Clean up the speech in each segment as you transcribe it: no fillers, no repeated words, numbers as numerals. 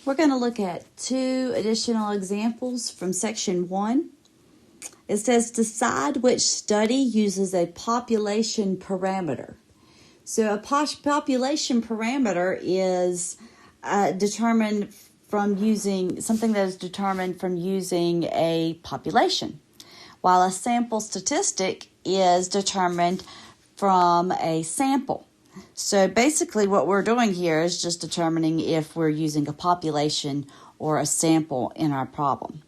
We're going to look at two additional examples from section 1. It says, decide which study uses a population parameter. So a population parameter is determined from using something that is determined from using a population, while a sample statistic is determined from a sample. So basically what we're doing here is just determining if we're using a population or a sample in our problem.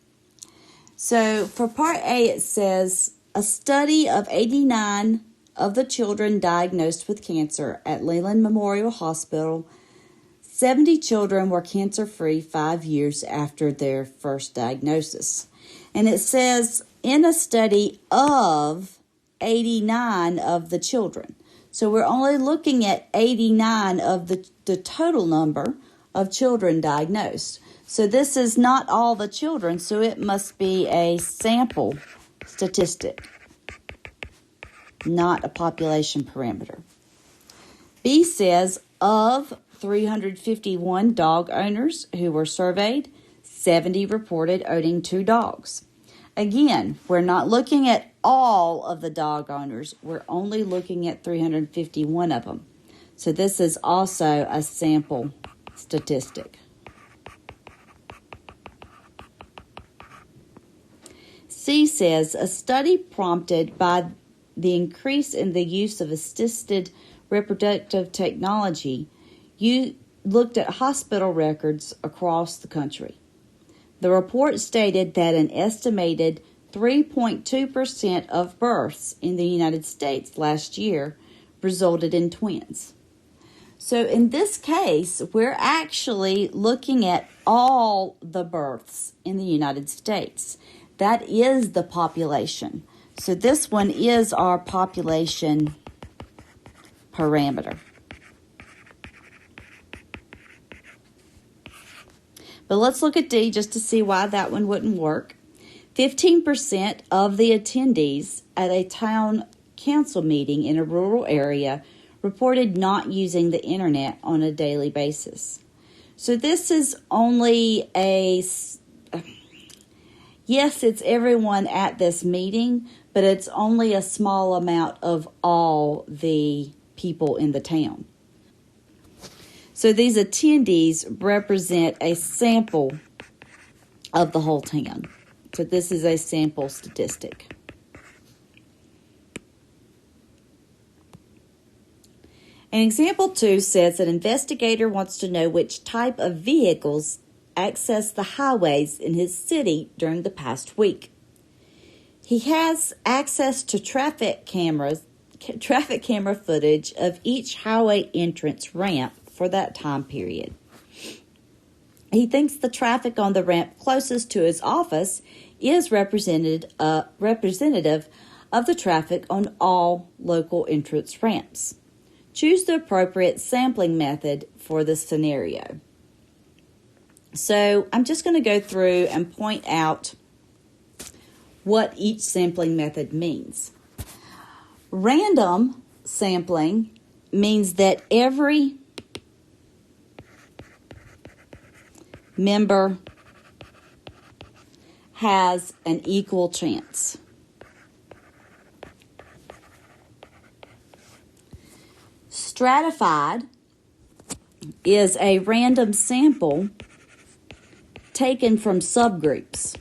So for part A, it says, a study of 89 of the children diagnosed with cancer at Leland Memorial Hospital, 70 children were cancer-free 5 years after their first diagnosis. And it says, in a study of 89 of the children. So we're only looking at 89 of the total number of children diagnosed. So this is not all the children, so it must be a sample statistic, not a population parameter. B says, of 351 dog owners who were surveyed, 70 reported owning 2 dogs. Again, we're not looking at all of the dog owners. We're only looking at 351 of them. So this is also a sample statistic. C says, a study prompted by the increase in the use of assisted reproductive technology looked at hospital records across the country. The report stated that an estimated 3.2% of births in the United States last year resulted in twins. So in this case, we're actually looking at all the births in the United States. That is the population. So this one is our population parameter. But let's look at D just to see why that one wouldn't work. 15% of the attendees at a town council meeting in a rural area reported not using the internet on a daily basis. So this is only yes, it's everyone at this meeting, but it's only a small amount of all the people in the town. So these attendees represent a sample of the whole town. So this is a sample statistic. And example 2 says an investigator wants to know which type of vehicles access the highways in his city during the past week. He has access to traffic camera footage of each highway entrance ramp for that time period. He thinks the traffic on the ramp closest to his office is representative of the traffic on all local entrance ramps. Choose the appropriate sampling method for this scenario. So I'm just going to go through and point out what each sampling method means. Random sampling means that every member has an equal chance. Stratified is a random sample taken from subgroups.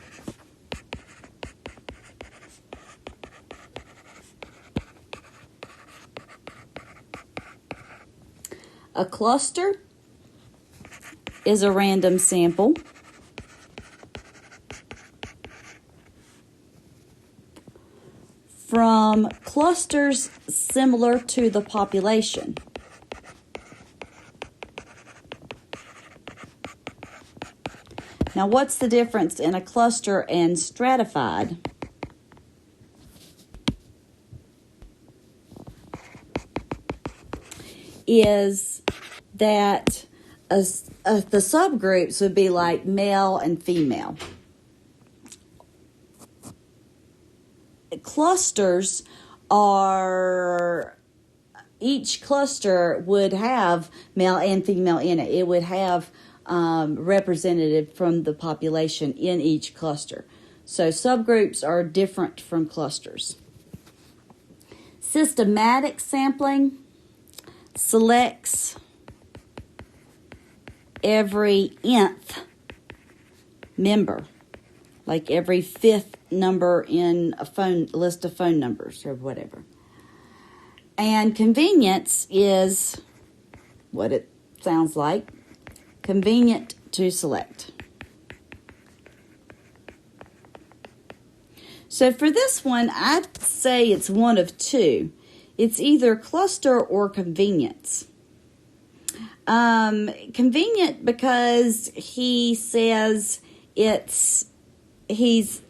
A cluster is a random sample from clusters similar to the population. Now, what's the difference in a cluster and stratified? Is that the subgroups would be like male and female. Clusters are, each cluster would have male and female in it. It would have representative from the population in each cluster. So subgroups are different from clusters. Systematic sampling selects every nth member, like every fifth number in a list of phone numbers or whatever. And convenience is what it sounds like, convenient to select. So for this one, I'd say it's one of two. It's either cluster or convenience. Convenient because he says he's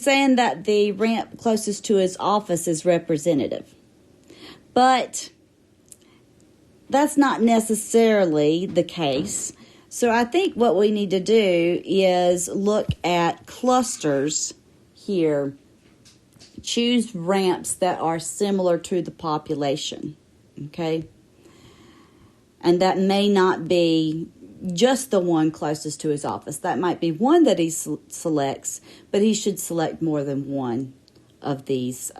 saying that the ramp closest to his office is representative. But that's not necessarily the case. So I think what we need to do is look at clusters here. Choose ramps that are similar to the population. Okay? And that may not be just the one closest to his office. That might be one that he selects, but he should select more than one of these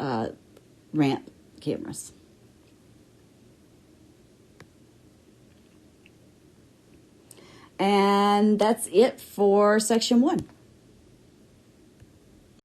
ramp cameras. And that's it for section 1.